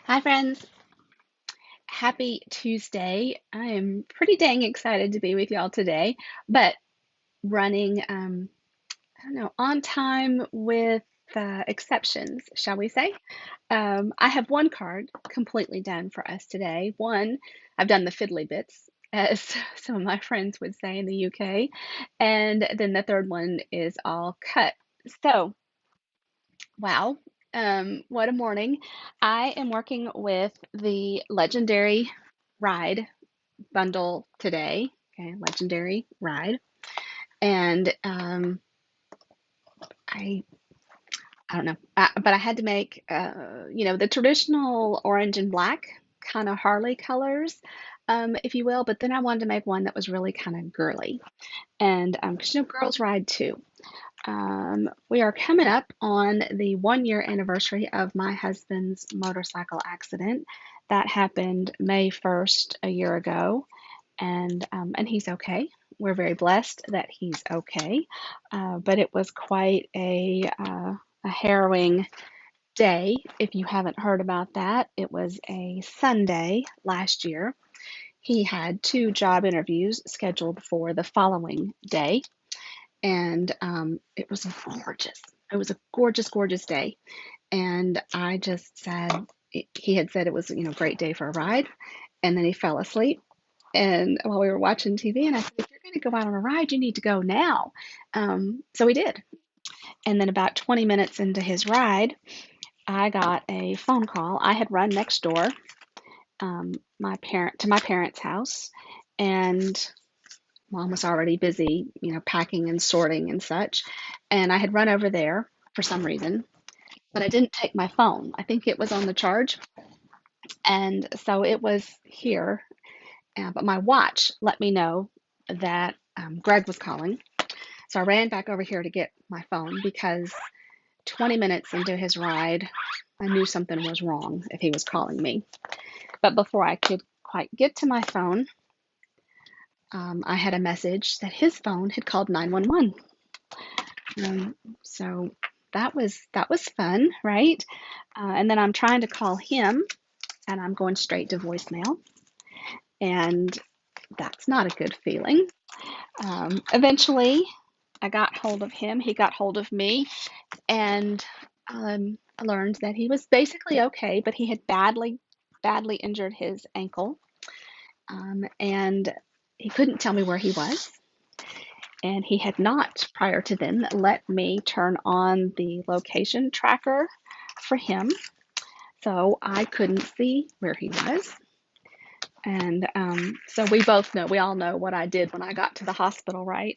Hi, friends. Happy Tuesday. I am pretty dang excited to be with y'all today, but running, I don't know, on time with exceptions, shall we say. I have one card completely done for us today. One, I've done the fiddly bits, as some of my friends would say in the UK, and then the third one is all cut. So, wow. What a morning. I am working with the Legendary Ride bundle today. Okay, Legendary Ride. And I I don't know, but I had to make the traditional orange and black kind of Harley colors, if you will. But then I wanted to make one that was really kind of girly, and because girls ride too. We are coming up on the 1 year anniversary of my husband's motorcycle accident. That happened May 1st a year ago, and he's okay. We're very blessed that he's okay. But it was quite a harrowing day. If you haven't heard about that, it was a Sunday last year. He had two job interviews scheduled for the following day, and it was gorgeous. It was a gorgeous, gorgeous day. And I just said, he had said it was, a great day for a ride. And then he fell asleep. And while we were watching TV, and I said, if you're going to go out on a ride, you need to go now. So we did. And then about 20 minutes into his ride, I got a phone call. I had run next door, my parents' house, and mom was already busy, packing and sorting and such. And I had run over there for some reason, but I didn't take my phone. I think it was on the charge. And so it was here. But my watch let me know that Greg was calling. So I ran back over here to get my phone because 20 minutes into his ride, I knew something was wrong if he was calling me. But before I could quite get to my phone, I had a message that his phone had called 911. So that was fun, right? And then I'm trying to call him, and I'm going straight to voicemail, and that's not a good feeling. Eventually, I got hold of him. He got hold of me, and I learned that he was basically okay, but he had badly, badly injured his ankle, and he couldn't tell me where he was. And he had not, prior to then, let me turn on the location tracker for him, so I couldn't see where he was. And so we all know what I did when I got to the hospital, right?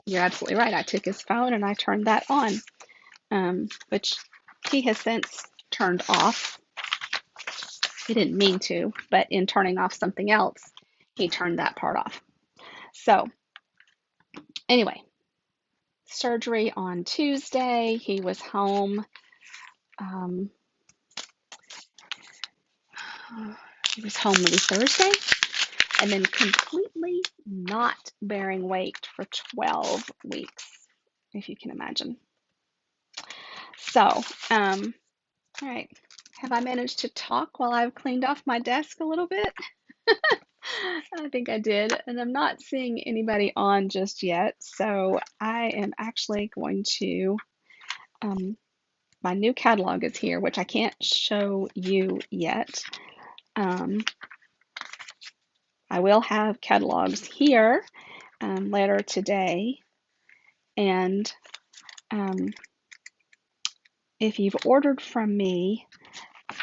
You're absolutely right. I took his phone and I turned that on, which he has since turned off. He didn't mean to, but in turning off something else, he turned that part off. So, anyway, surgery on Tuesday. He was home. Um, he was home maybe Thursday, and then completely not bearing weight for 12 weeks, if you can imagine. So, all right. Have I managed to talk while I've cleaned off my desk a little bit? I think I did, and I'm not seeing anybody on just yet. So I am actually going to, um, my new catalog is here, which I can't show you yet. Um, I will have catalogs here later today. And um, if you've ordered from me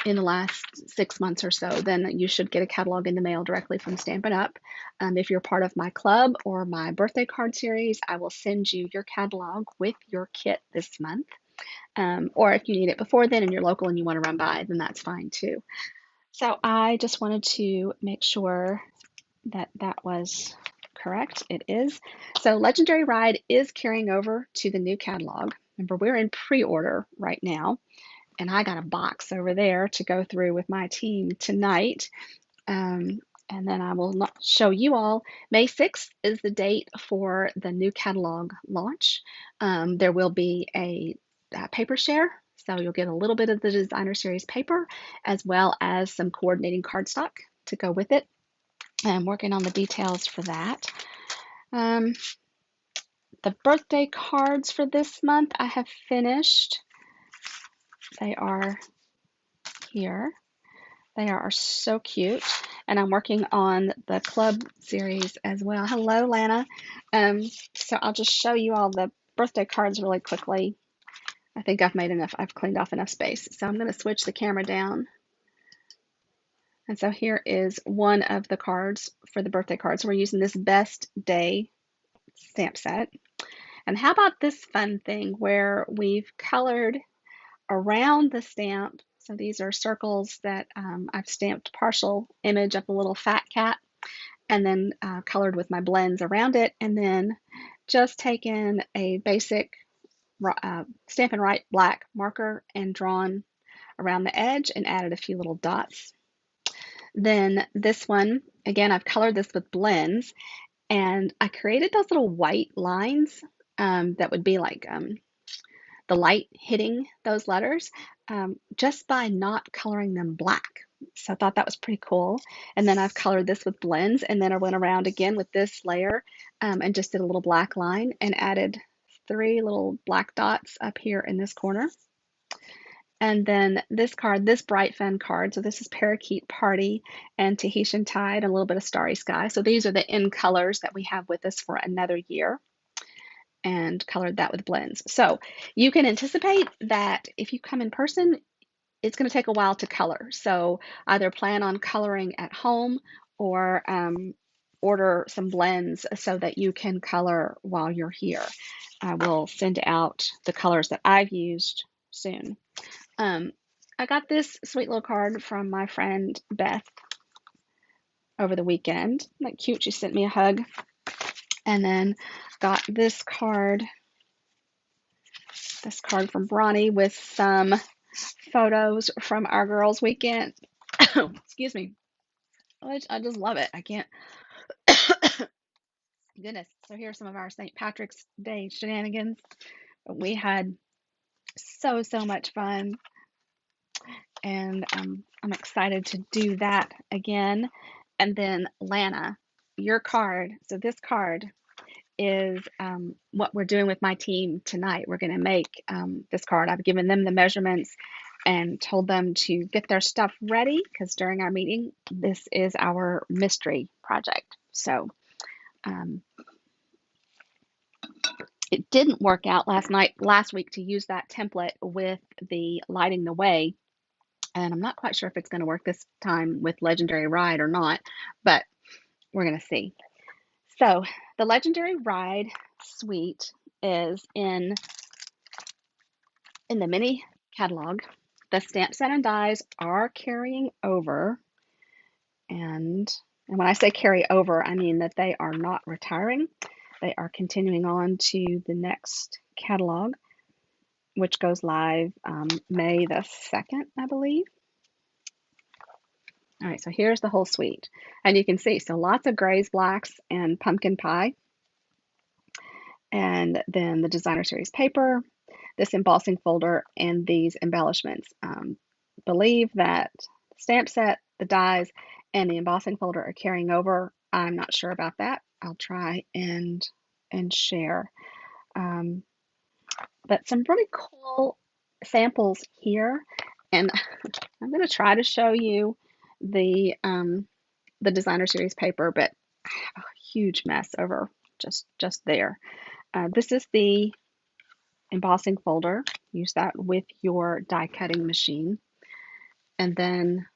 in the last 6 months or so, then you should get a catalog in the mail directly from Stampin' Up. If you're part of my club or my birthday card series, I will send you your catalog with your kit this month. Or if you need it before then and you're local and you want to run by, then that's fine too. So I just wanted to make sure that that was correct. It is. So Legendary Ride is carrying over to the new catalog. Remember, we're in pre-order right now, and I got a box over there to go through with my team tonight. And then I will not show you all. May 6th is the date for the new catalog launch. There will be a paper share So you'll get a little bit of the designer series paper as well as some coordinating cardstock to go with it. And I'm working on the details for that. The birthday cards for this month I have finished. They are here. They are so cute. And I'm working on the club series as well. Hello, Lana. So I'll just show you all the birthday cards really quickly. I think I've made enough. I've cleaned off enough space. So I'm going to switch the camera down. And so here is one of the cards for the birthday cards. We're using this Best Day stamp set. And how about this fun thing where we've colored around the stamp. So these are circles that I've stamped partial image of a little fat cat and then colored with my blends around it, and then just taken a basic Stampin' Right black marker and drawn around the edge and added a few little dots. Then this one, again, I've colored this with blends, and I created those little white lines that would be like the light hitting those letters just by not coloring them black. So I thought that was pretty cool. And then I've colored this with blends, and then I went around again with this layer and just did a little black line and added 3 little black dots up here in this corner. And then this card, this Bright Fun card, so this is Parakeet Party and Tahitian Tide, and a little bit of Starry Sky. So these are the in colors that we have with us for another year, and colored that with blends. So you can anticipate that if you come in person, it's going to take a while to color. So either plan on coloring at home or order some blends so that you can color while you're here. I will send out the colors that I've used soon. I got this sweet little card from my friend Beth over the weekend. Isn't that cute? She sent me a hug. And then got this card from Bronny with some photos from our girls' weekend. Excuse me. I just love it. I can't. Goodness. So here's some of our St. Patrick's Day shenanigans. We had so much fun, and I'm excited to do that again. And then Lana, your card. So this card is what we're doing with my team tonight. We're going to make this card. I've given them the measurements and told them to get their stuff ready because during our meeting, this is our mystery project. So it didn't work out last week to use that template with the lighting the way. And I'm not quite sure if it's going to work this time with Legendary Ride or not, but we're going to see. So the Legendary Ride suite is in the mini catalog. The stamp set and dies are carrying over. And when I say carry over, I mean that they are not retiring. They are continuing on to the next catalog, which goes live May the 2nd, I believe. All right, so here's the whole suite. And you can see, so lots of grays, blacks, and pumpkin pie. And then the designer series paper, this embossing folder, and these embellishments. Believe that the stamp set, the dies, and the embossing folder are carrying over. I'm not sure about that. I'll try and share. But some really cool samples here. And I'm going to try to show you the designer series paper, but I have a huge mess over just there. This is the embossing folder. Use that with your die cutting machine. And then,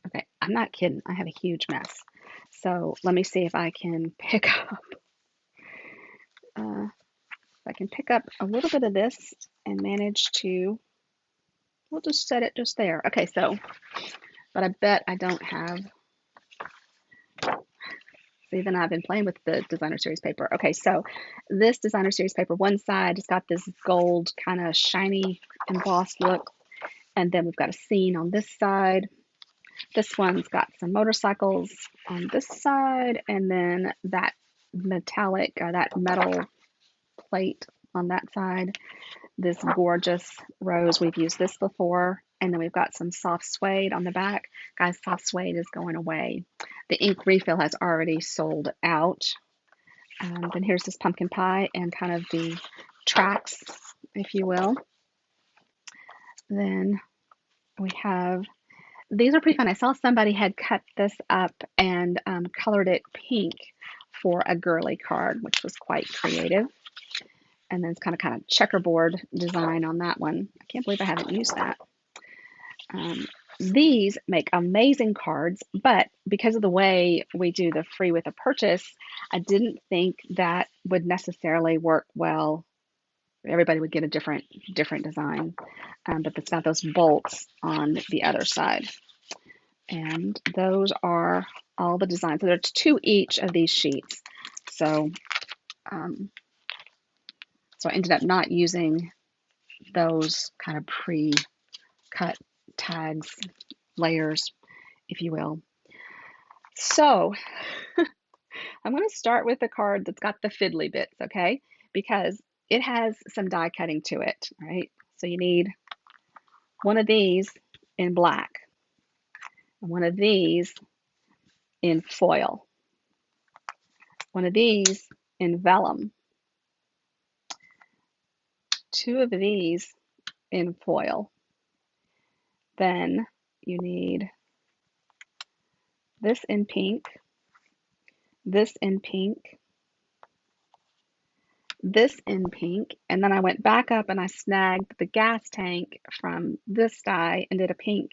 okay, I'm not kidding. I have a huge mess. So let me see if I can pick up a little bit of this and manage to, we'll just set it just there. Okay, so, but I bet I don't have, see, then I've been playing with the designer series paper. Okay, so this designer series paper, one side has got this gold kind of shiny embossed look. And then we've got a scene on this side. This one's got some motorcycles on this side, and then that metallic or that metal plate on that side. this gorgeous rose. We've used this before. And then we've got some soft suede on the back. Guys, soft suede is going away. The ink refill has already sold out. Then here's this pumpkin pie and kind of the tracks, if you will. Then we have, these are pretty fun. I saw somebody had cut this up and colored it pink for a girly card, which was quite creative. And then it's kind of checkerboard design on that one. I can't believe I haven't used that. These make amazing cards, but because of the way we do the free with a purchase, I didn't think that would necessarily work well. Everybody would get a different design, but it's got those bolts on the other side. And those are all the designs. So there's 2 each of these sheets. So, so I ended up not using those kind of pre-cut tags, layers, if you will. So I'm going to start with the card that's got the fiddly bits, okay? Because it has some die cutting to it, right? So you need one of these in black, and one of these in foil, one of these in vellum, 2 of these in foil. Then you need this in pink, this in pink, this in pink, and then I went back up and I snagged the gas tank from this die and did a pink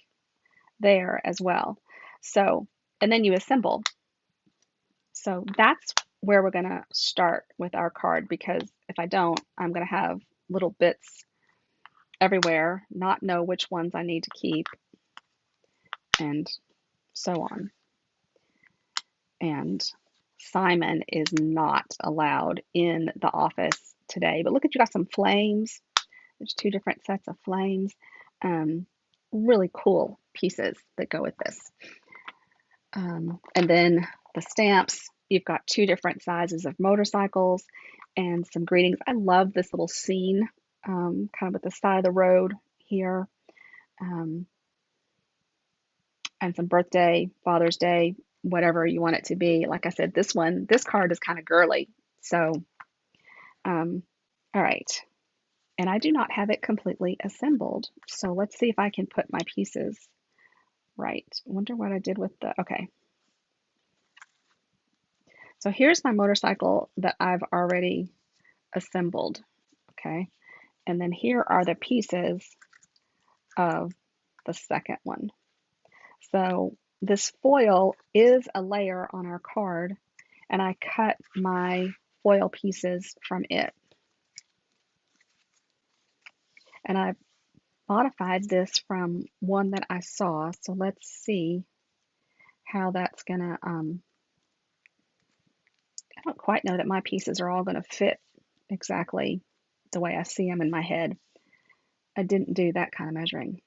there as well. So, and then you assemble. So that's where we're going to start with our card, because if I don't, I'm going to have little bits everywhere, not know which ones I need to keep, and so on. And Simon is not allowed in the office today. But look at, you got some flames. There's 2 different sets of flames. Really cool pieces that go with this. And then the stamps, you've got 2 different sizes of motorcycles and some greetings. I love this little scene, kind of with the side of the road here. And some birthday, Father's Day, whatever you want it to be. Like I said, this card is kind of girly. So, all right. And I do not have it completely assembled. So let's see if I can put my pieces right. I wonder what I did with okay. So here's my motorcycle that I've already assembled. Okay. And then here are the pieces of the second one. So this foil is a layer on our card, and I cut my foil pieces from it. And I modified this from one that I saw. So let's see how that's gonna, I don't quite know that my pieces are all gonna fit exactly the way I see them in my head. I didn't do that kind of measuring.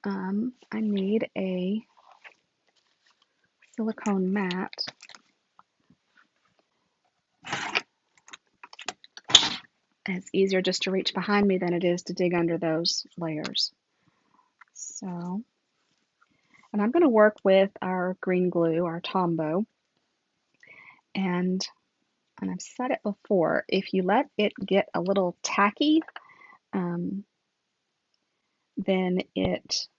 I need a silicone mat. And it's easier just to reach behind me than it is to dig under those layers. So, and I'm going to work with our green glue, our Tombow. And I've said it before, if you let it get a little tacky, then it's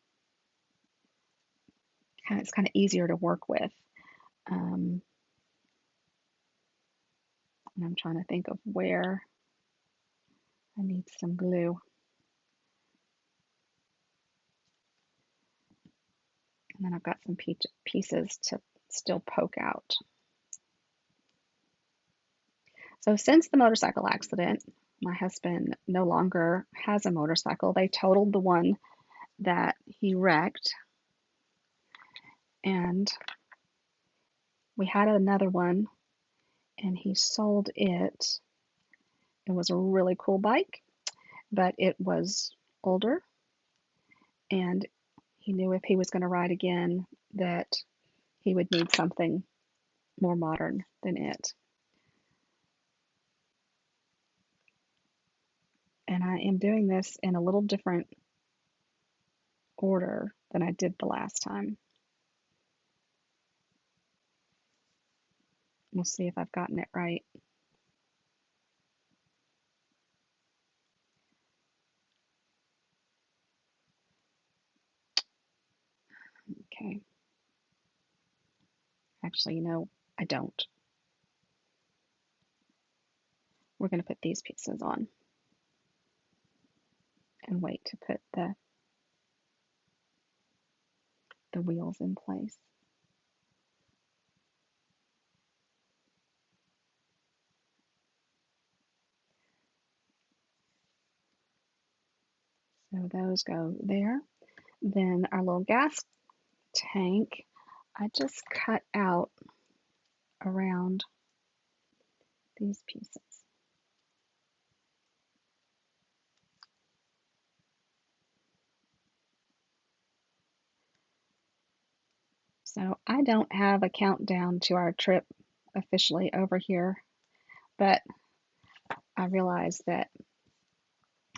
kind of easier to work with. And I'm trying to think of where I need some glue. And then I've got some pieces to still poke out. So since the motorcycle accident, my husband no longer has a motorcycle. They totaled the one that he wrecked. And we had another one, and he sold it. It was a really cool bike, but it was older, and he knew if he was going to ride again that he would need something more modern than it. And I am doing this in a little different order than I did the last time. We'll see if I've gotten it right. Okay. Actually, I don't. We're going to put these pieces on and wait to put the wheels in place. So those go there. Then our little gas tank, I just cut out around these pieces. So I don't have a countdown to our trip officially over here, but I realize that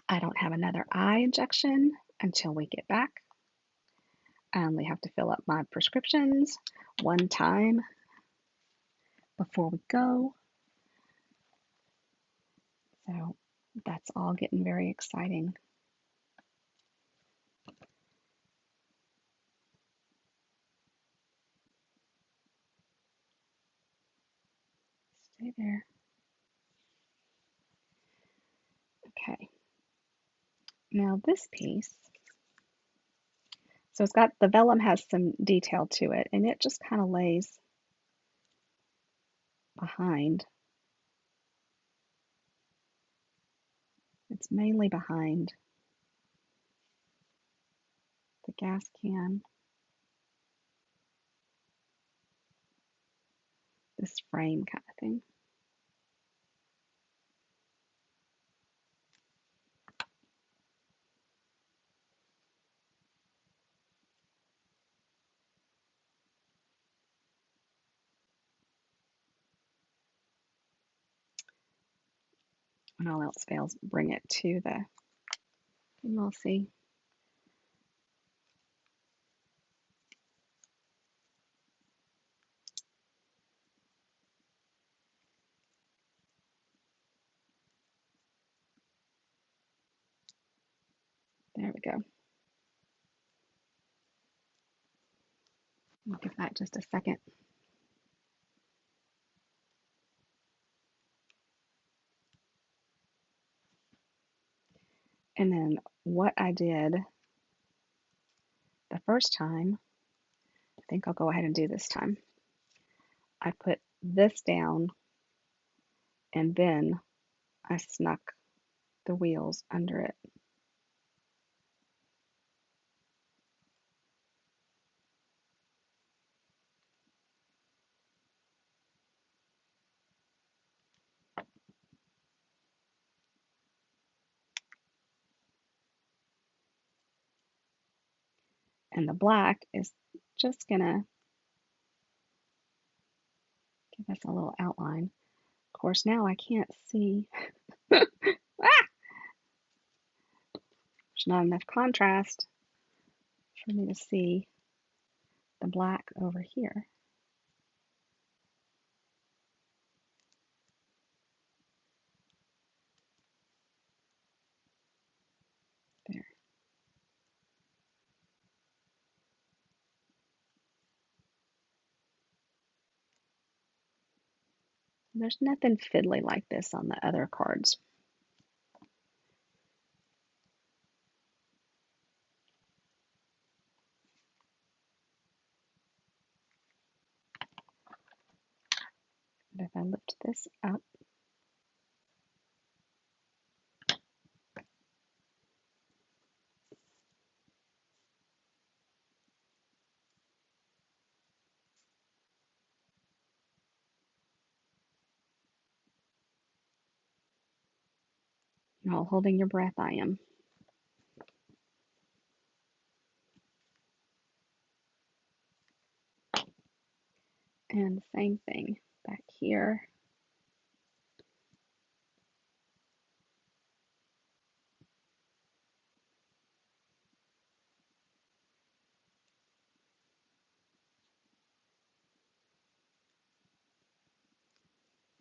I don't have another eye injection until we get back. I only have to fill up my prescriptions one time before we go. So that's all getting very exciting. Stay there. Okay. Now this piece, so it's got the vellum has some detail to it, and it just kind of lays behind. It's mainly behind the gas can, this frame kind of thing. When all else fails, bring it to the, and we'll see. There we go. I'll give that just a second. And then what I did the first time, I think I'll go ahead and do this time. I put this down and then I snuck the wheels under it. And the black is just gonna give us a little outline. Of course, now I can't see. Ah! There's not enough contrast for me to see the black over here. There. There's nothing fiddly like this on the other cards. But if I lift this up, you're all holding your breath, I am. And the same thing back here.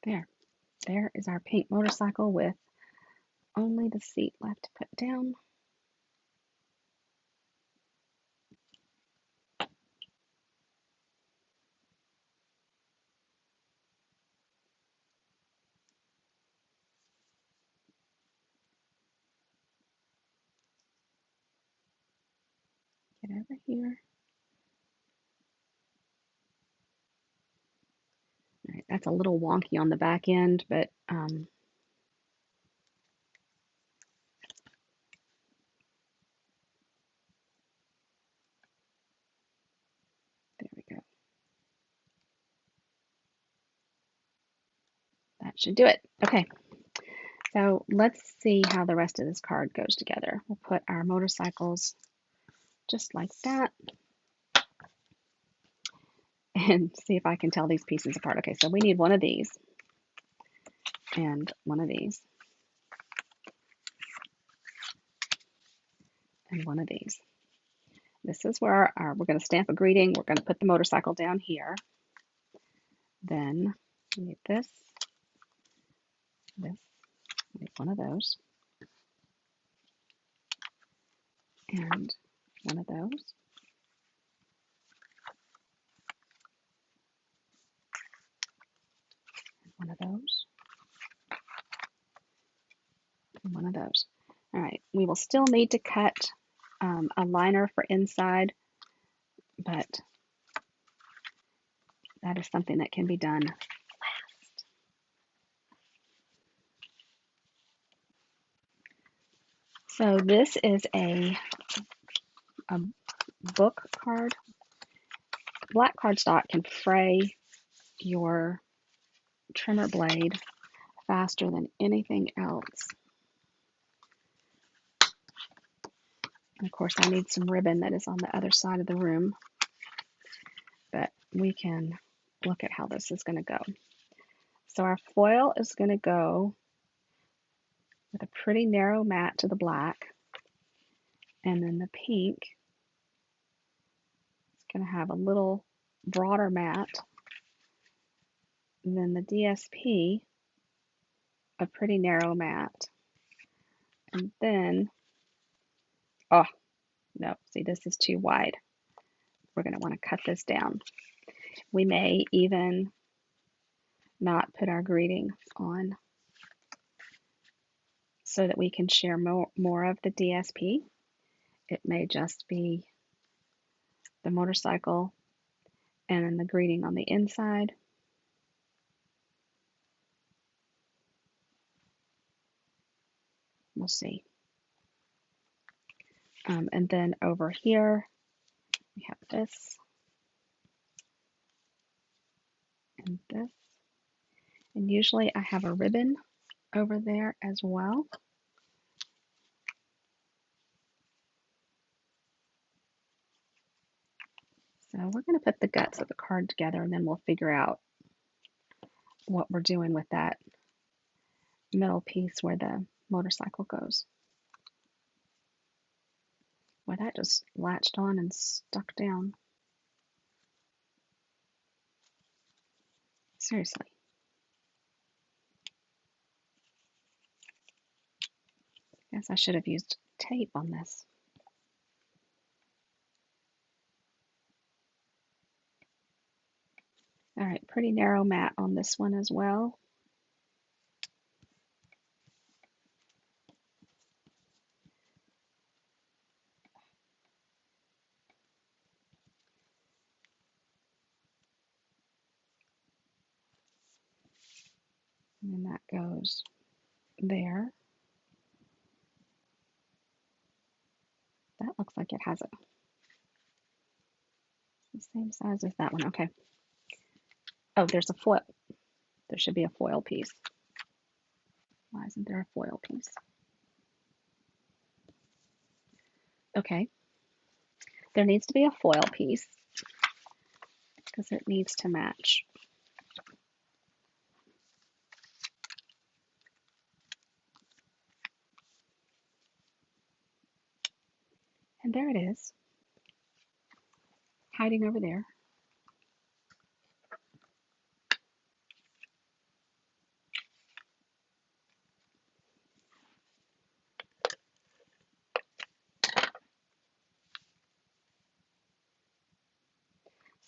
There. There is our pink motorcycle with only the seat left to put down. Get over here. All right, that's a little wonky on the back end, but there we go. That should do it. Okay, so let's see how the rest of this card goes together. We'll put our motorcycles just like that and see if I can tell these pieces apart. Okay, so we need one of these and one of these and one of these. This is where we're going to stamp a greeting. We're going to put the motorcycle down here. Then we need this, we need one of those, and one of those, one of those, and one of those. All right, we will still need to cut a liner for inside, but that is something that can be done last. So this is a book card. Black cardstock can fray your trimmer blade faster than anything else. And of course, I need some ribbon that is on the other side of the room, but we can look at how this is going to go. So our foil is going to go with a pretty narrow mat to the black, and then the pink is going to have a little broader mat, and then the DSP, a pretty narrow mat, and then, oh, no, see, this is too wide. We're going to want to cut this down. We may even not put our greeting on so that we can share more of the DSP. It may just be the motorcycle and then the greeting on the inside. We'll see. And then over here, we have this and this. And usually I have a ribbon over there as well. So we're going to put the guts of the card together, and then we'll figure out what we're doing with that middle piece where the motorcycle goes. Well, that just latched on and stuck down. Seriously. Guess I should have used tape on this. All right, pretty narrow mat on this one as well. And then that goes there. That looks like it has the same size as that one. Okay. Oh, there's a foil. There should be a foil piece. Why isn't there a foil piece? Okay. There needs to be a foil piece because it needs to match. And there it is, hiding over there.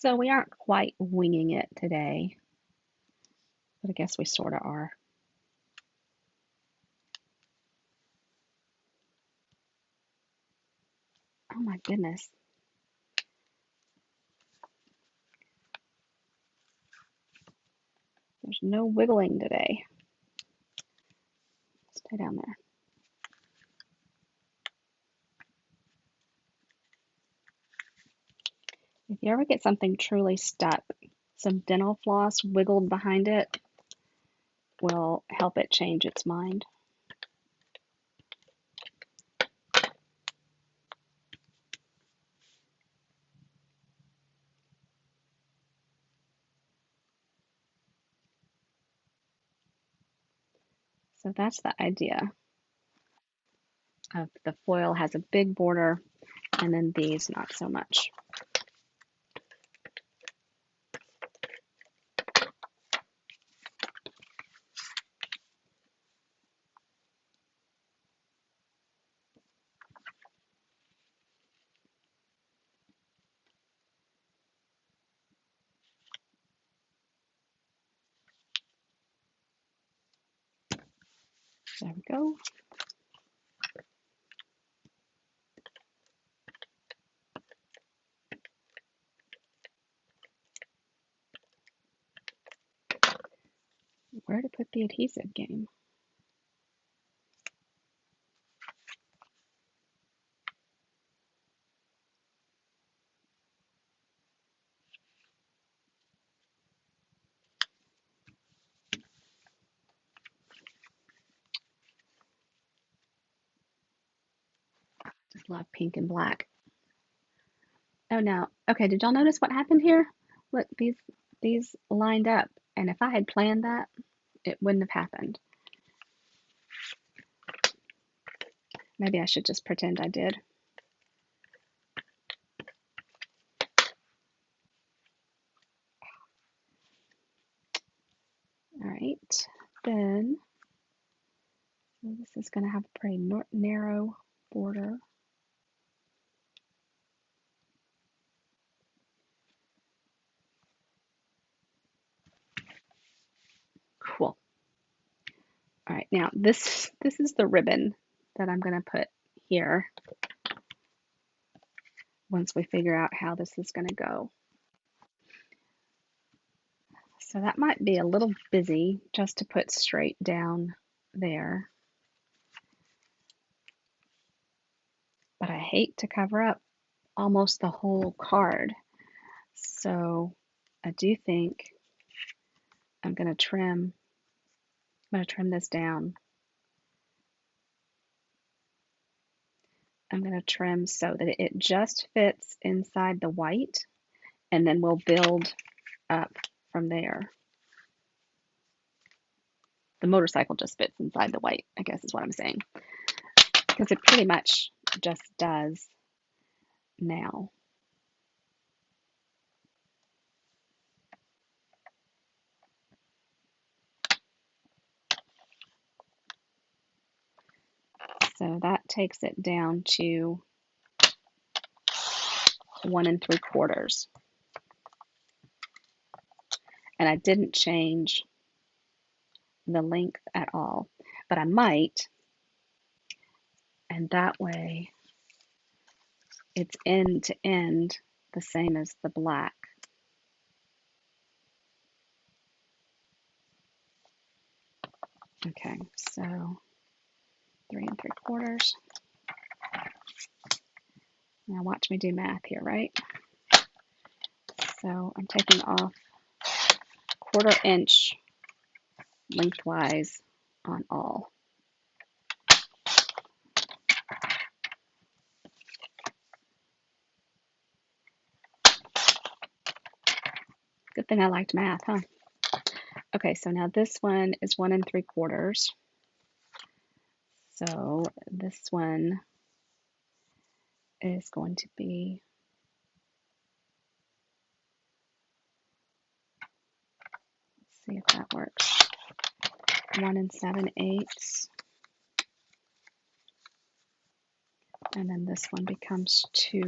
So we aren't quite winging it today, but I guess we sort of are. Oh my goodness. There's no wiggling today. Stay down there. If you ever get something truly stuck, some dental floss wiggled behind it will help it change its mind. So that's the idea of the foil has a big border and then these not so much. There we go. Where to put the adhesive game? Just love pink and black. Oh no. Okay, did y'all notice what happened here? Look, these lined up, and if I had planned that, it wouldn't have happened. Maybe I should just pretend I did. All right, then this is going to have a pretty narrow border. Cool. All right, now this is the ribbon that I'm going to put here once we figure out how this is going to go. So that might be a little busy just to put straight down there. But I hate to cover up almost the whole card. So I do think I'm going to trim this down. I'm going to trim so that it just fits inside the white, and then we'll build up from there. The motorcycle just fits inside the white, I guess is what I'm saying, because it pretty much just does now. So that takes it down to 1 3/4. And I didn't change the length at all, but I might, and that way it's end to end the same as the black. Okay, so 3 3/4. Now watch me do math here, right? So I'm taking off 1/4 inch lengthwise on all. Good thing I liked math, huh? Okay, so now this one is 1 3/4. So this one is going to be, let's see if that works, 1 7/8. And then this one becomes 2.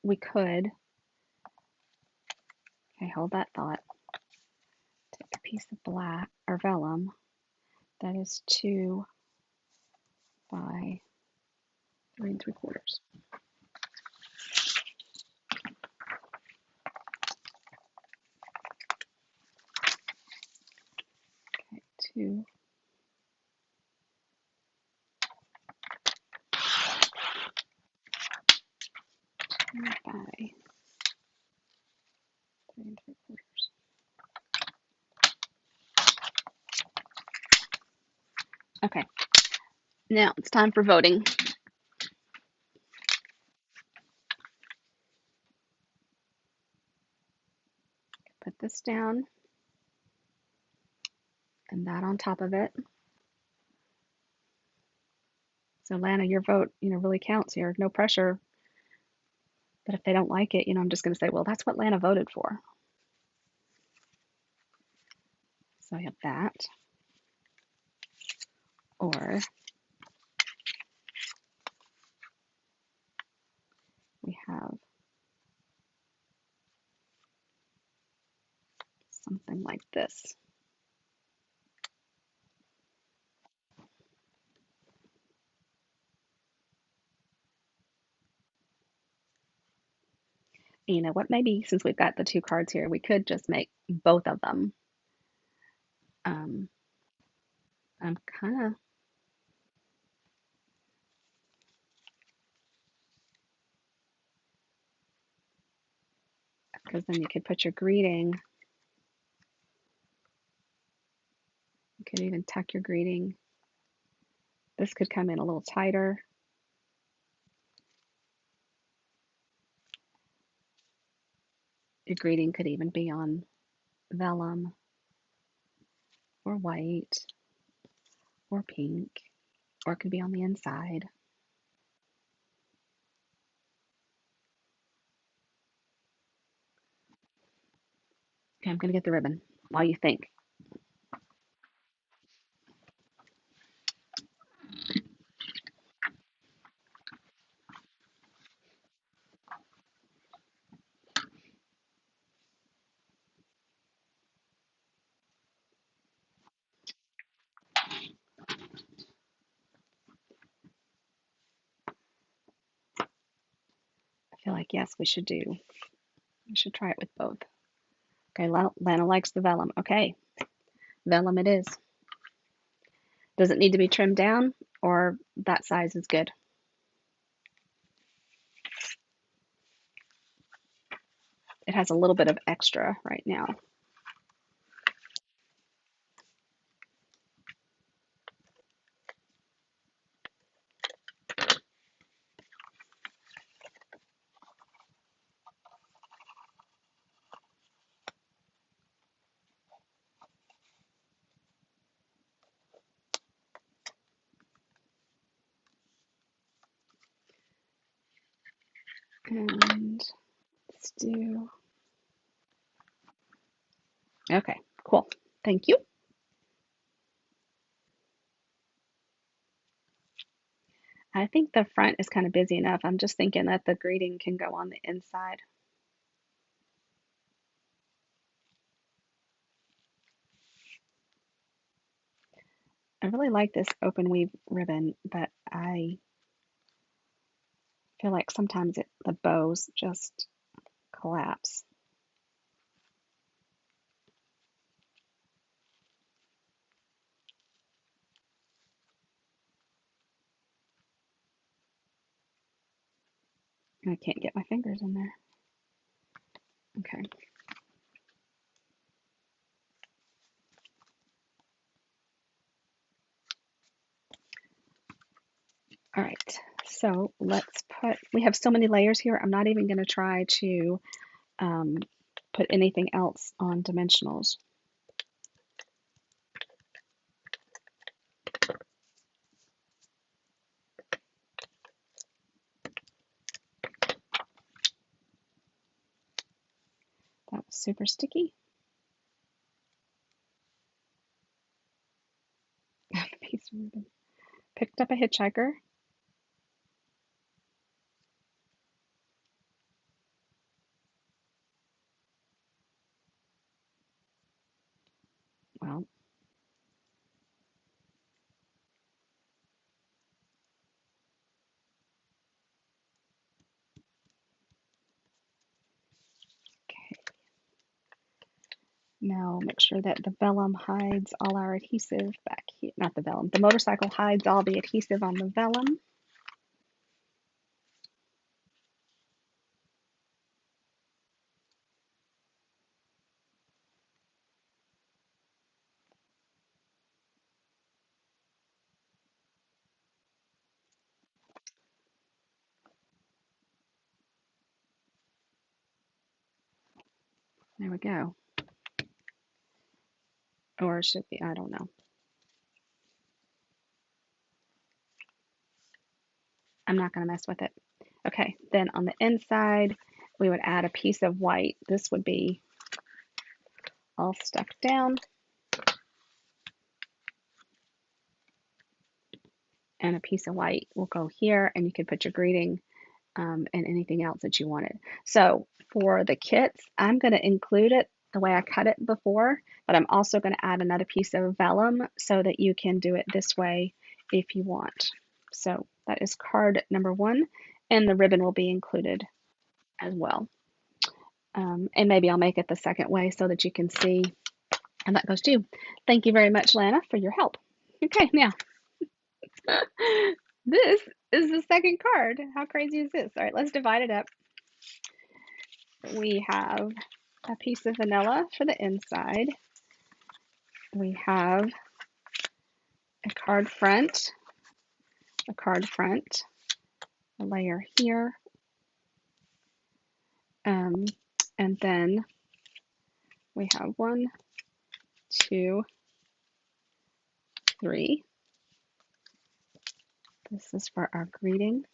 we could, okay, hold that thought. Take a piece of black or vellum that is 2 by 3 3/4. Okay, 2 by 3 3/4. Okay, now it's time for voting. Put this down and that on top of it. So Lana, your vote, really counts here. No pressure. But if they don't like it, I'm just going to say, well, that's what Lana voted for. So I have that. Or we have something like this. You know what? Maybe since we've got the 2 cards here, we could just make both of them. I'm kind of, because then you could put your greeting. You could even tuck your greeting. This could come in a little tighter. Your greeting could even be on vellum or white or pink, or it could be on the inside. Okay, I'm going to get the ribbon while you think. I feel like, yes, we should try it with both. Okay, Lana likes the vellum. Okay, vellum it is. Does it need to be trimmed down, or that size is good? It has a little bit of extra right now. And let's do, okay, cool. Thank you. I think the front is kind of busy enough. I'm just thinking that the greeting can go on the inside. I really like this open weave ribbon, but I feel like sometimes the bows just collapse. I can't get my fingers in there. Okay. All right. So we have so many layers here. I'm not even going to try to put anything else on dimensionals. That was super sticky. Piece of ribbon. Picked up a hitchhiker. Now make sure that the vellum hides all our adhesive back here. Not the vellum. The motorcycle hides all the adhesive on the vellum. There we go. Or it should be, I don't know. I'm not going to mess with it. Okay, then on the inside, we would add a piece of white. This would be all stuck down. And a piece of white will go here, and you can put your greeting and anything else that you wanted. So for the kits, I'm going to include it the way I cut it before, but I'm also going to add another piece of vellum so that you can do it this way if you want. So that is card number 1, and the ribbon will be included as well. And maybe I'll make it the second way so that you can see how that goes too. Thank you very much, Lana, for your help. Okay, now this is the second card. How crazy is this? All right, let's divide it up. We have a piece of vanilla for the inside. We have a card front, a layer here, and then we have 1, 2, 3. This is for our greeting.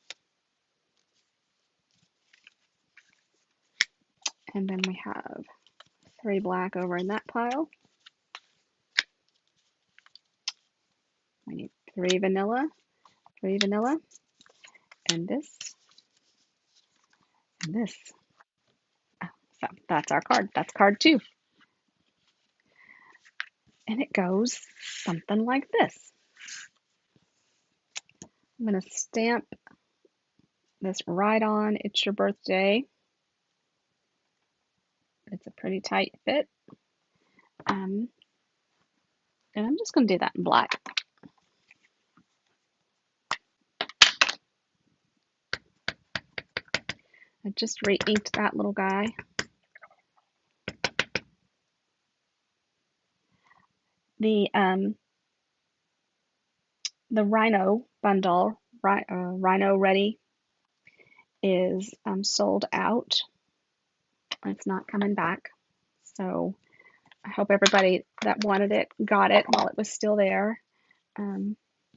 And then we have 3 black over in that pile. We need 3 vanilla, and this, and this. So that's our card. That's card 2. And it goes something like this. I'm going to stamp this right on It's Your Birthday. It's a pretty tight fit. And I'm just going to do that in black. I just re-inked that little guy. The Rhino bundle, Rhino Ready, is sold out. It's not coming back. So I hope everybody that wanted it got it while it was still there.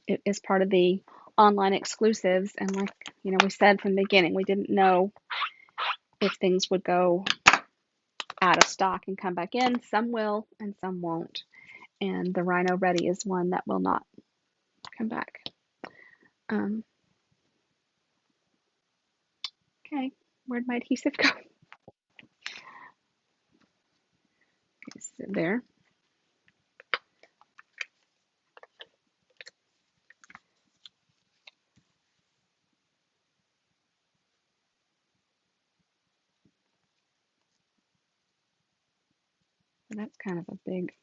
It is part of the online exclusives, and like we said from the beginning, we didn't know if things would go out of stock and come back in. Some will and some won't, and the Rhino Ready is one that will not come back. Okay, where'd my adhesive go? Okay, sit there. That's kind of a big.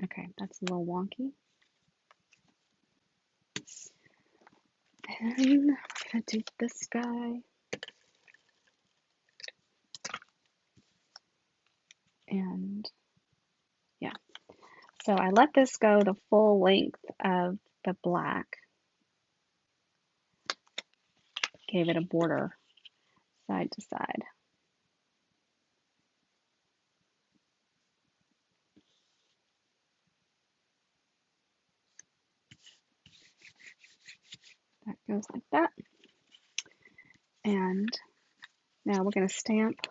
Okay, that's a little wonky. And I'm gonna do this guy. And yeah, so I let this go the full length of the black. Gave it a border side to side. That goes like that. And now we're going to stamp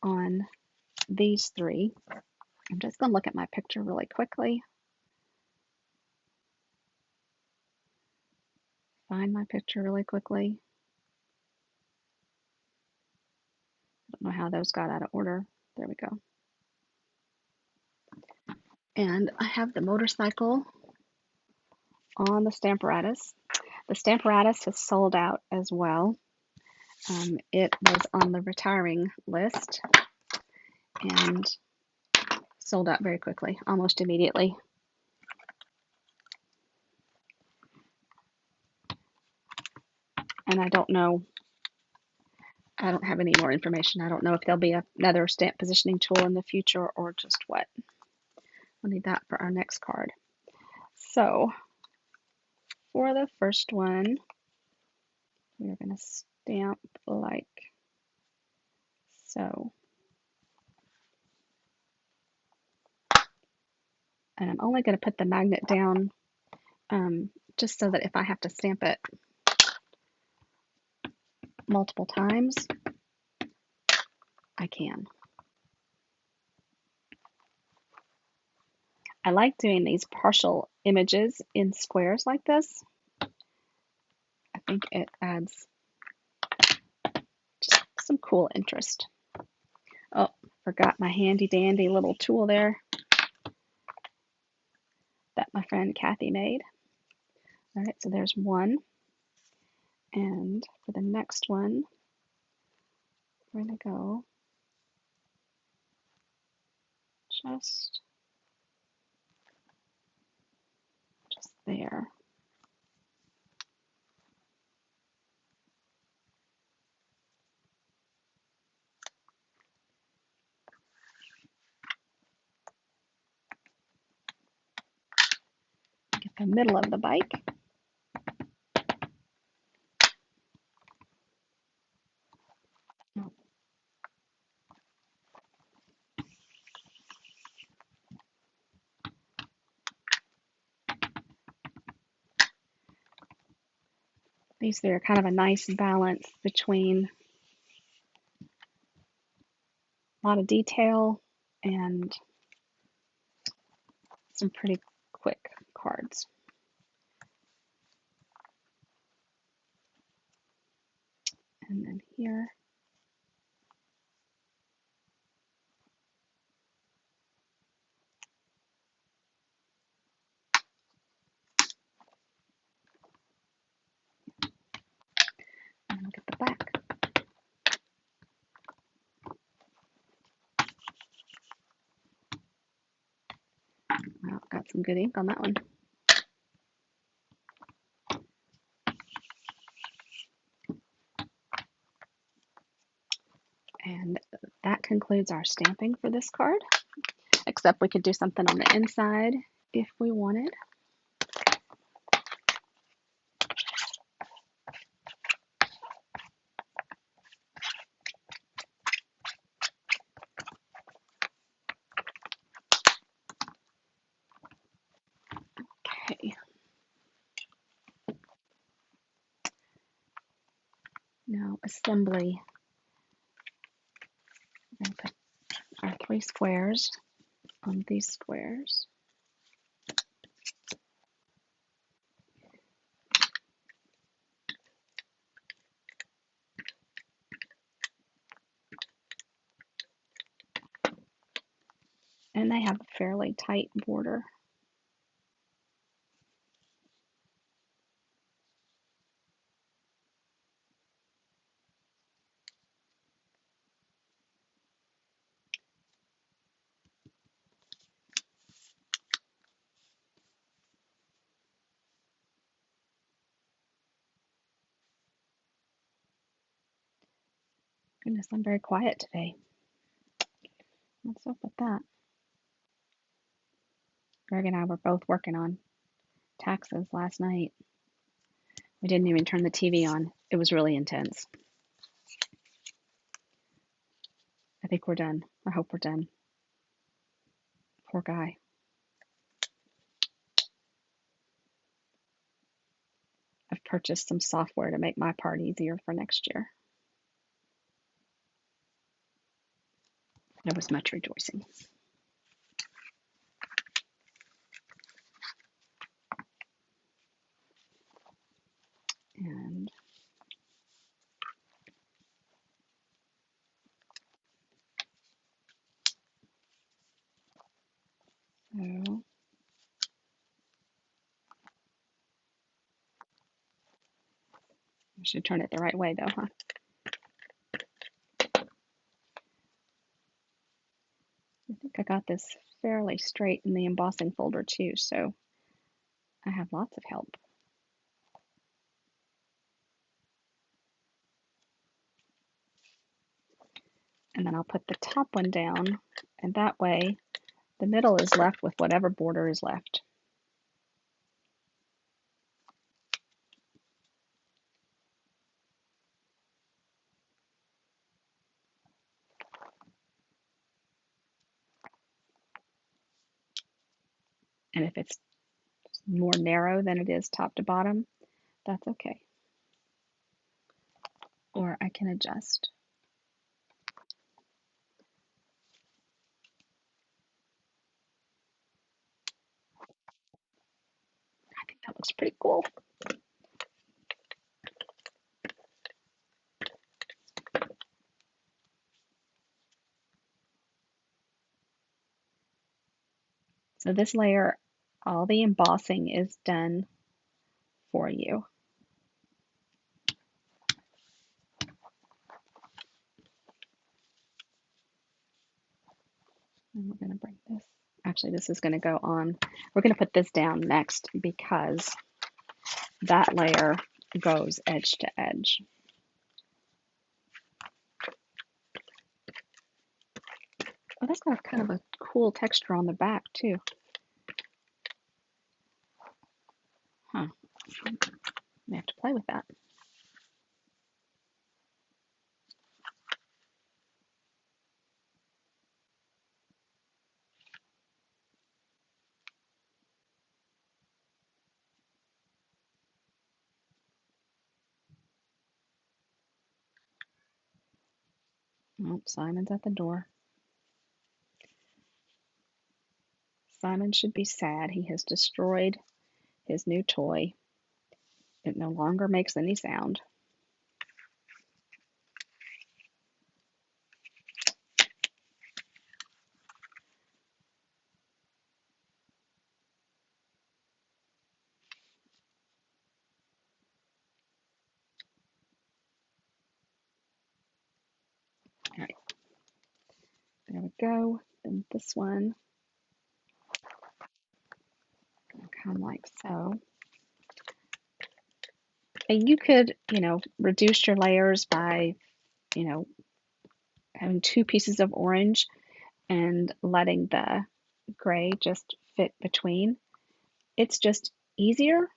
on these 3. I'm just going to look at my picture really quickly. Find my picture really quickly. I don't know how those got out of order. There we go. And I have the motorcycle on the Stamparatus. The Stamparatus has sold out as well. It was on the retiring list and sold out very quickly, almost immediately. And I don't know, I don't have any more information. I don't know if there'll be another stamp positioning tool in the future or just what. We'll need that for our next card. So for the first one, we're going to stamp like so. And I'm only going to put the magnet down just so that if I have to stamp it multiple times, I can. I like doing these partial images in squares like this. I think it adds just some cool interest. Oh, forgot my handy dandy little tool there that my friend Kathy made. All right, so there's one. And for the next one, we're going to go just there. Get the middle of the bike. These are kind of a nice balance between a lot of detail and some pretty quick cards. And then here, and look at the back. Wow, got some good ink on that one. And that concludes our stamping for this card, except we could do something on the inside if we wanted. Okay. Now assembly. We're going to put our 3 squares on these squares. And they have a fairly tight border. Goodness, I'm very quiet today. What's up with that? Greg and I were both working on taxes last night. We didn't even turn the TV on. It was really intense. I think we're done. I hope we're done. Poor guy. I've purchased some software to make my part easier for next year. There was much rejoicing. And so I should turn it the right way though, huh? I think I got this fairly straight in the embossing folder too, so I have lots of help. And then I'll put the top one down, and that way the middle is left with whatever border is left. And if it's more narrow than it is top to bottom, that's okay. Or I can adjust. I think that looks pretty cool. So this layer, all the embossing is done for you. And we're going to bring this, actually this is going to go on, we're going to put this down next because that layer goes edge to edge. Oh, that's got kind of a cool texture on the back too. Huh. We have to play with that. Oh, Simon's at the door. Simon should be sad. He has destroyed his new toy. It no longer makes any sound. All right, there we go. Then this one will come like so. And you could, reduce your layers by, you know, having 2 pieces of orange and letting the gray just fit between. It's just easier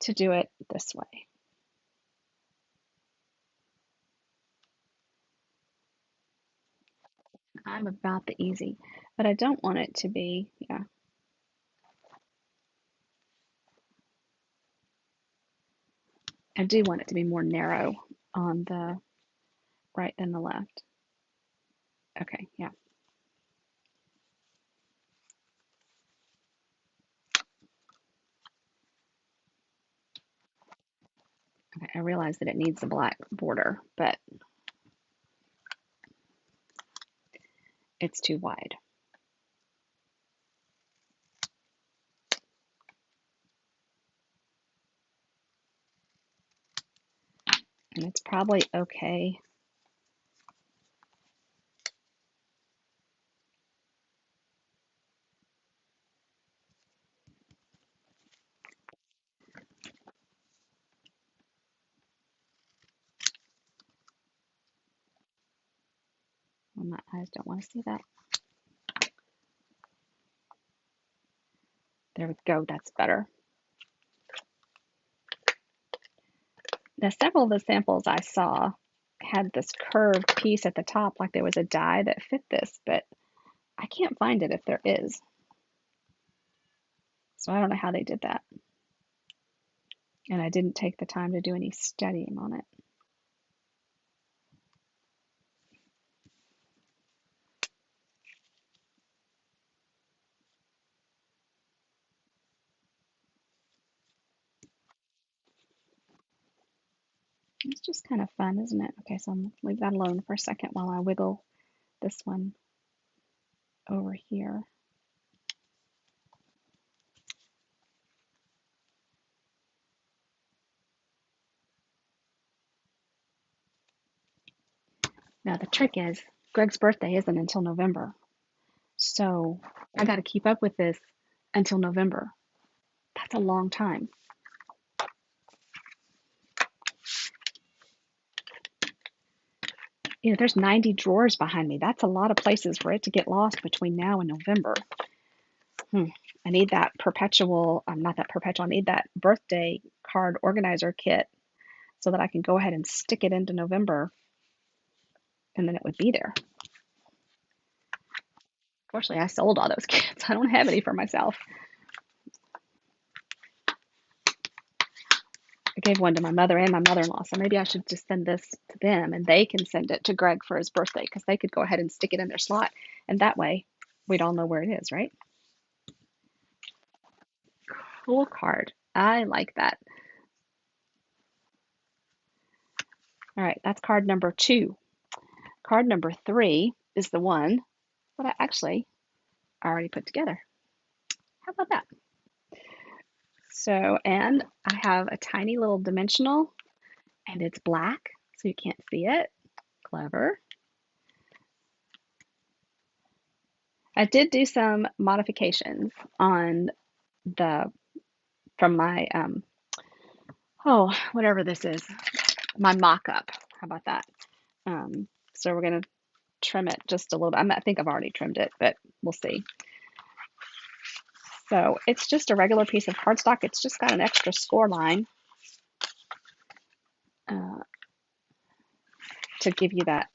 to do it this way. I'm about the easy, but I don't want it to be, yeah. I do want it to be more narrow on the right than the left. Okay, yeah. Okay, I realize that it needs a black border, but it's too wide. And it's probably okay. Well, my eyes don't want to see that. There we go, that's better. Now, several of the samples I saw had this curved piece at the top, like there was a die that fit this, but I can't find it if there is. So I don't know how they did that. And I didn't take the time to do any studying on it. It's just kind of fun, isn't it? Okay, so I'm going to leave that alone for a second while I wiggle this one over here. Now, the trick is Greg's birthday isn't until November. So I got to keep up with this until November. That's a long time. There's 90 drawers behind me. That's a lot of places for it to get lost between now and November. I need that perpetual, not that perpetual, I need that birthday card organizer kit so that I can go ahead and stick it into November and then it would be there. Fortunately, I sold all those kits. I don't have any for myself. I gave one to my mother and my mother-in-law, so maybe I should just send this to them and they can send it to Greg for his birthday because they could go ahead and stick it in their slot. And that way, we'd all know where it is, right? Cool card. I like that. All right, that's card number 2. Card number 3 is the one that I actually already put together. How about that? So, and I have a tiny little dimensional and it's black, so you can't see it. Clever. I did do some modifications on the, from my, whatever this is, my mock-up. How about that? So we're going to trim it just a little bit. I think I've already trimmed it, but we'll see. So it's just a regular piece of cardstock. It's just got an extra score line to give you that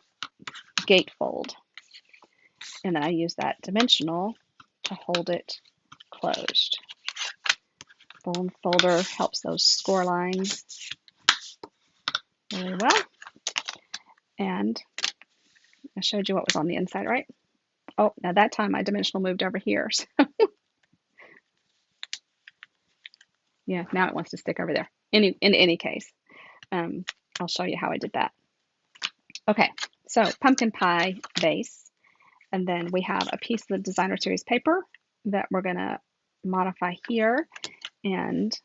gatefold. And then I use that dimensional to hold it closed. Bone folder helps those score lines really well. And I showed you what was on the inside, right? Oh, now that time my dimensional moved over here. So yeah, now it wants to stick over there. In any case, I'll show you how I did that. Okay, so pumpkin pie base. And then we have a piece of the designer series paper that we're going to modify here. And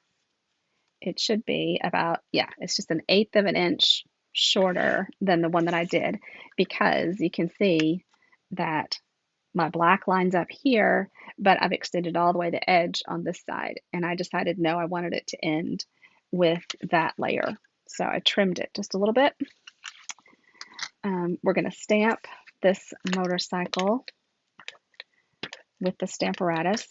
it should be about, yeah, it's just 1/8 of an inch shorter than the one that I did because you can see that my black lines up here, but I've extended all the way the edge on this side. And I decided, no, I wanted it to end with that layer. So I trimmed it just a little bit. We're going to stamp this motorcycle with the Stamparatus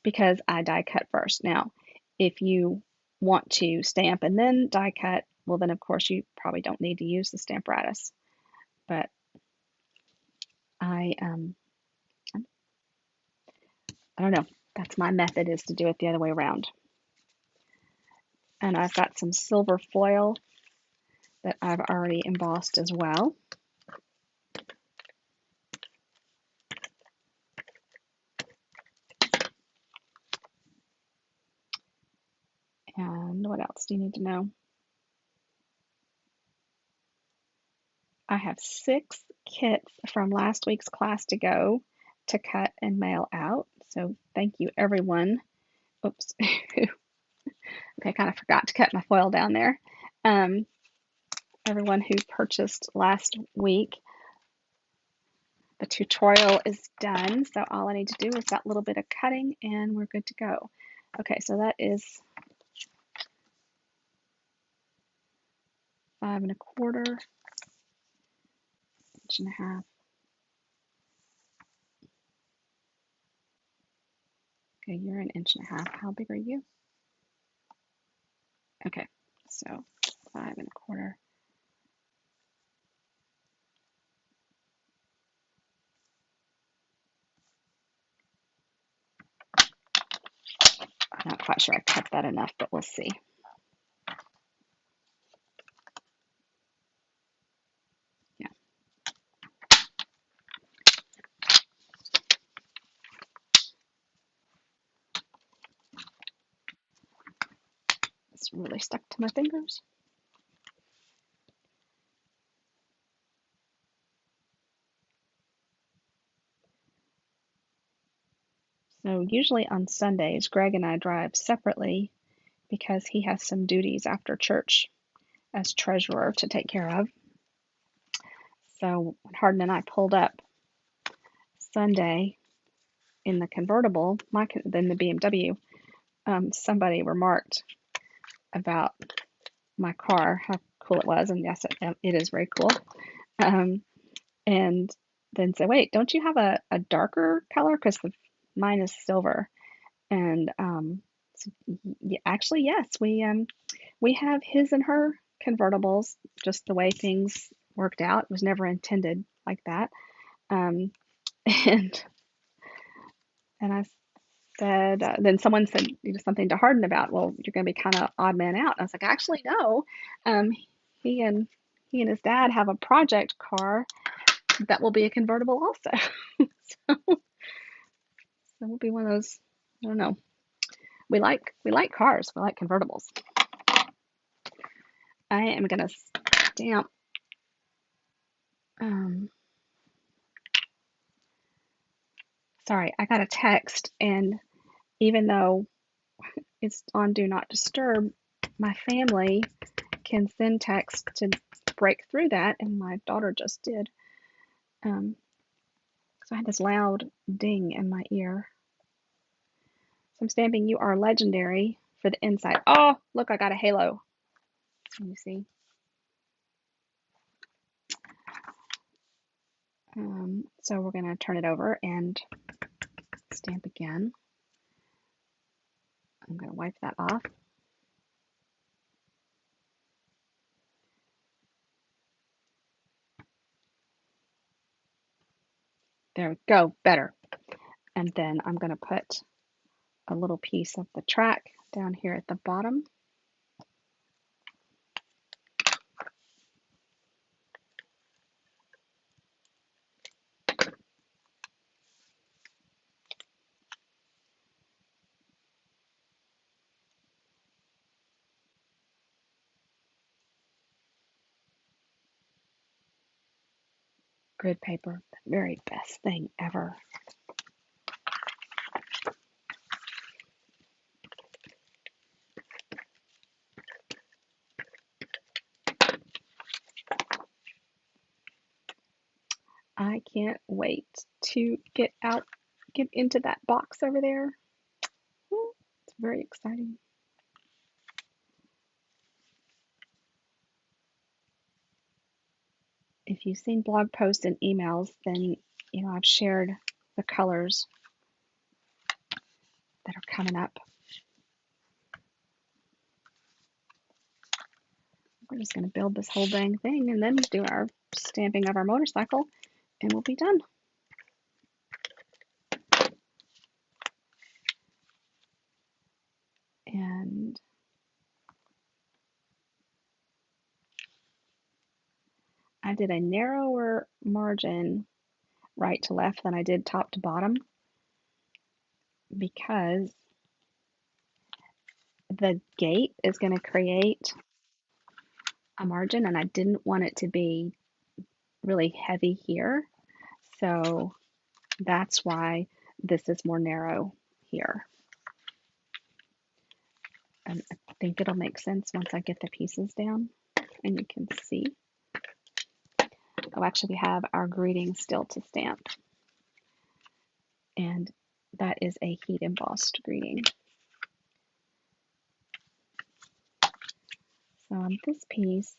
because I die cut first. Now, if you want to stamp and then die cut, well then of course you probably don't need to use the Stamparatus. But I don't know. That's my method, is to do it the other way around. And I've got some silver foil that I've already embossed as well. And what else do you need to know? I have 6 kits from last week's class to go to cut and mail out. So thank you everyone. Oops. Okay, I kind of forgot to cut my foil down there. Everyone who purchased last week. The tutorial is done, so all I need to do is that little bit of cutting and we're good to go. Okay, so that is 5 1/4, 1.5 inches. Okay, you're 1.5 inches. How big are you? Okay, so 5 1/4. I'm not quite sure I cut that enough, but we'll see. Yeah. It's really stuck to my fingers. So usually on Sundays, Greg and I drive separately because he has some duties after church. as treasurer to take care of. So when Hardin and I pulled up Sunday in the convertible, then the BMW, somebody remarked about my car, how cool it was, and yes, it is very cool. Um, and then said, "Wait, don't you have a darker color? Because mine is silver." And so, actually, yes, we have his and her convertibles. Just the way things worked out, it was never intended like that. Um, and and I said, then someone said, something to Hardin about, well, you're going to be kind of odd man out. And I was like, actually, no. Um, he and he and his dad have a project car that will be a convertible also. So we'll be one of those. I don't know. We like cars. We like convertibles. I am gonna stamp. Um, Sorry, I got a text, and even though it's on Do Not Disturb, my family can send text to break through that, and my daughter just did. So I had this loud ding in my ear. So I'm stamping "You Are Legendary" for the inside. Oh, look, I got a halo. Can you see? So we're going to turn it over and stamp again. I'm going to wipe that off. There we go, better. And then I'm going to put a little piece of the track down here at the bottom. Grid paper, the very best thing ever. I can't wait to get into that box over there. It's very exciting. If you've seen blog posts and emails, then I've shared the colors that are coming up. We're just going to build this whole dang thing and then do our stamping of our motorcycle, and we'll be done. And I did a narrower margin right to left than I did top to bottom because the gate is going to create a margin, and I didn't want it to be really heavy here. So that's why this is more narrow here. And I think it'll make sense once I get the pieces down and you can see. Oh, actually, we have our greeting still to stamp. And that is a heat embossed greeting. So on this piece,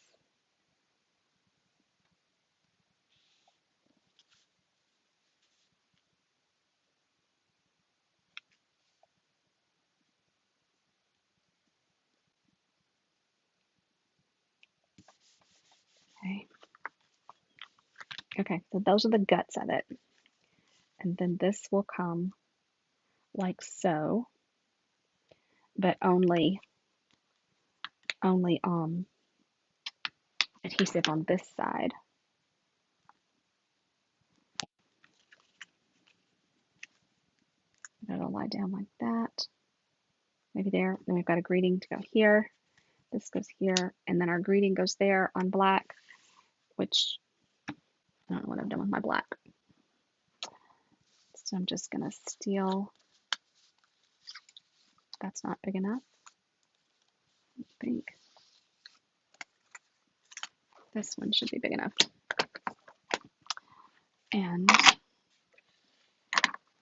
okay, so those are the guts of it. And then this will come like so, but only adhesive on this side. It'll lie down like that. Maybe there. Then we've got a greeting to go here. This goes here, and then our greeting goes there on black, which I don't know what I've done with my black. So I'm just gonna steal. That's not big enough, I think. This one should be big enough. And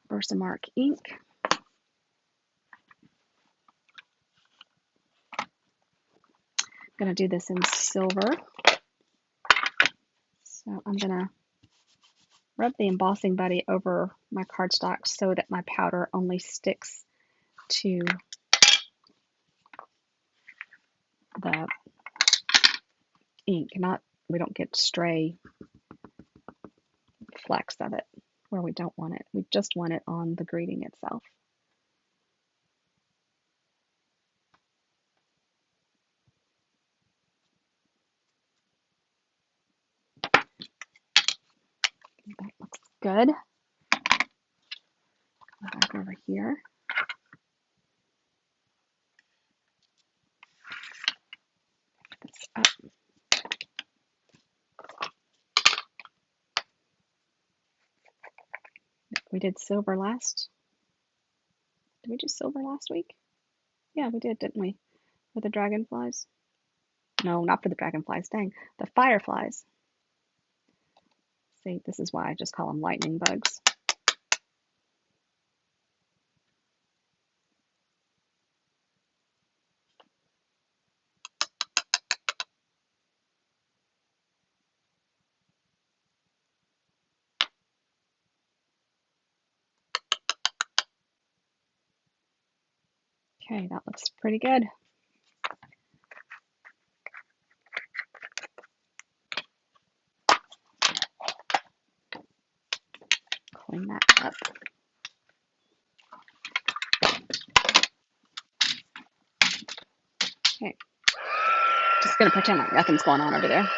Versamark ink. I'm going to do this in silver. So I'm going to rub the embossing buddy over my cardstock so that my powder only sticks to the ink, we don't get stray flecks of it where we don't want it. We just want it on the greeting itself. That looks good. Go back over here. Pick this up. We did silver last. Did we do silver last week? Yeah, we did, didn't we? For the dragonflies? No, not for the dragonflies. Dang, the fireflies. See, this is why I just call them lightning bugs. Okay, that looks pretty good. Clean that up. Okay, just gonna pretend like nothing's going on over there.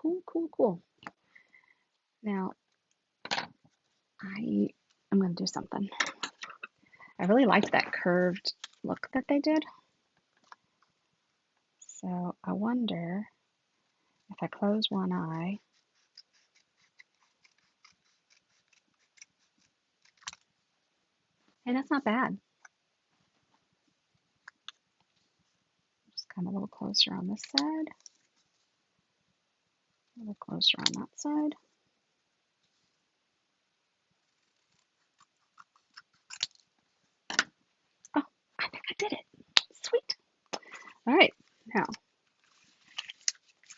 Cool, cool, cool. Now, I'm going to do something. I really liked that curved look that they did. So I wonder if I close one eye, hey, that's not bad. Just come a little closer on this side, a little closer on that side. Oh, I think I did it. Sweet. All right, now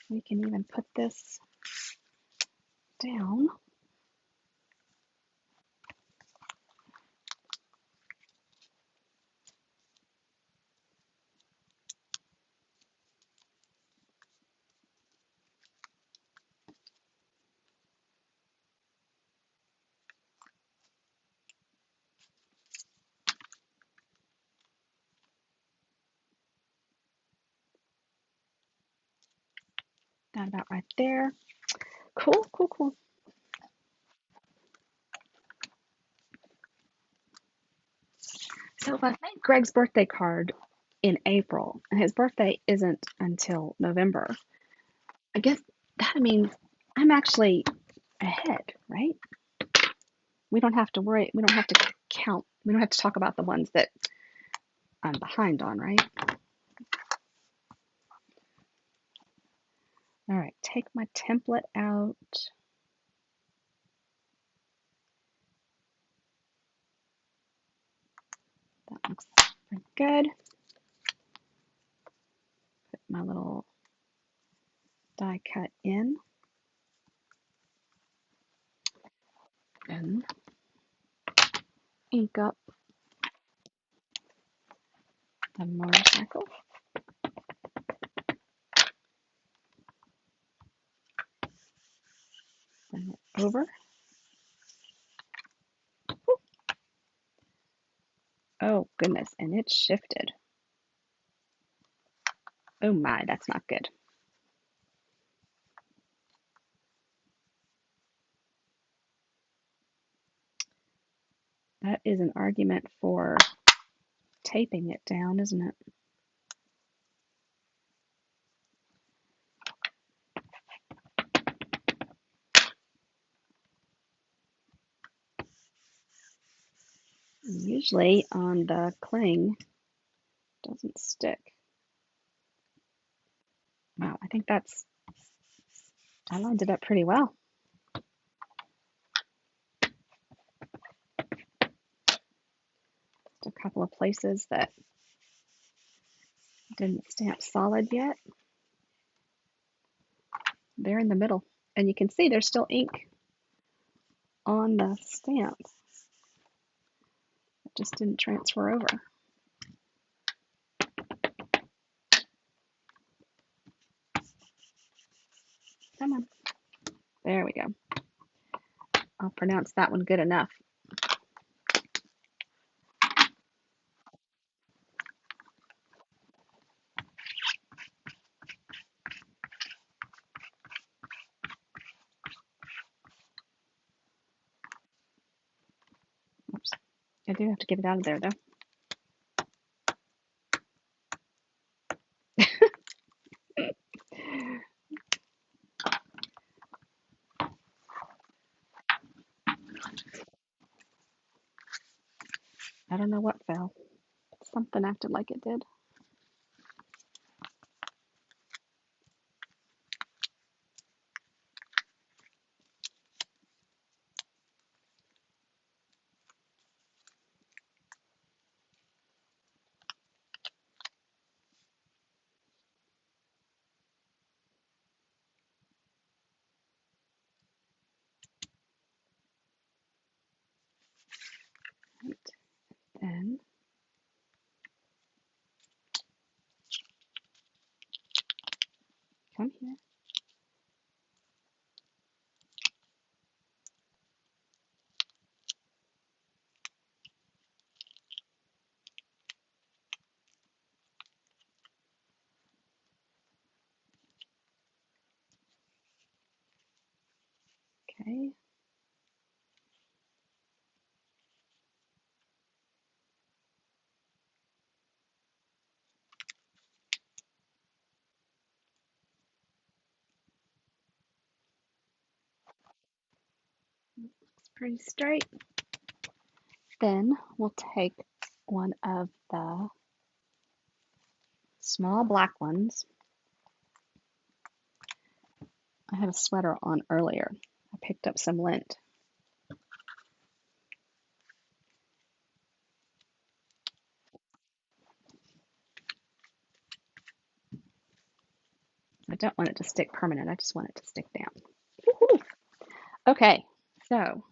we can even put this down. That about right there. Cool, cool, cool. So if I made Greg's birthday card in April, and his birthday isn't until November, I guess that means I'm actually ahead, right? We don't have to worry, we don't have to count, we don't have to talk about the ones that I'm behind on, right? All right, take my template out. That looks pretty good. Put my little die cut in. And ink up the motorcycle. Bring it over. Oh goodness, and it shifted. Oh my, that's not good. is an argument for taping it down, isn't it? Usually on the cling, it doesn't stick. Wow, I lined it up pretty well. Just a couple of places that didn't stamp solid yet. They're in the middle. And you can see there's still ink on the stamp. It just didn't transfer over. Come on. There we go. I'll pronounce that one good enough. Oops. I do have to get it out of there though. I don't know what fell. Something acted like it did. Right. Then come here. Okay. Looks pretty straight. Then we'll take one of the small black ones. I had a sweater on earlier. I picked up some lint. I don't want it to stick permanent. I just want it to stick down. Woo-hoo. Okay, so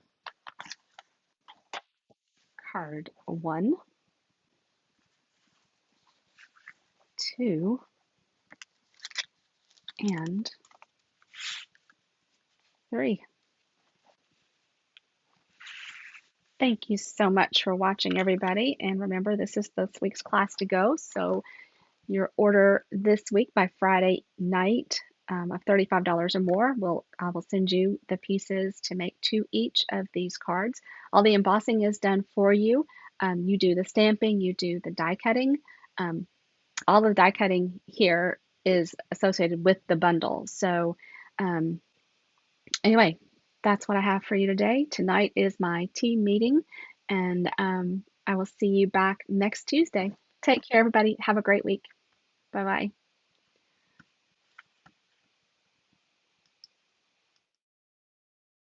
card 1, 2, and 3. Thank you so much for watching, everybody. And remember, this is this week's class to go. So your order this week by Friday night of $35 or more, I will send you the pieces to make 2 each of these cards. All the embossing is done for you. You do the stamping, you do the die cutting. All of the die cutting here is associated with the bundle. So anyway, that's what I have for you today. Tonight is my team meeting, and I will see you back next Tuesday. Take care, everybody. Have a great week. Bye-bye.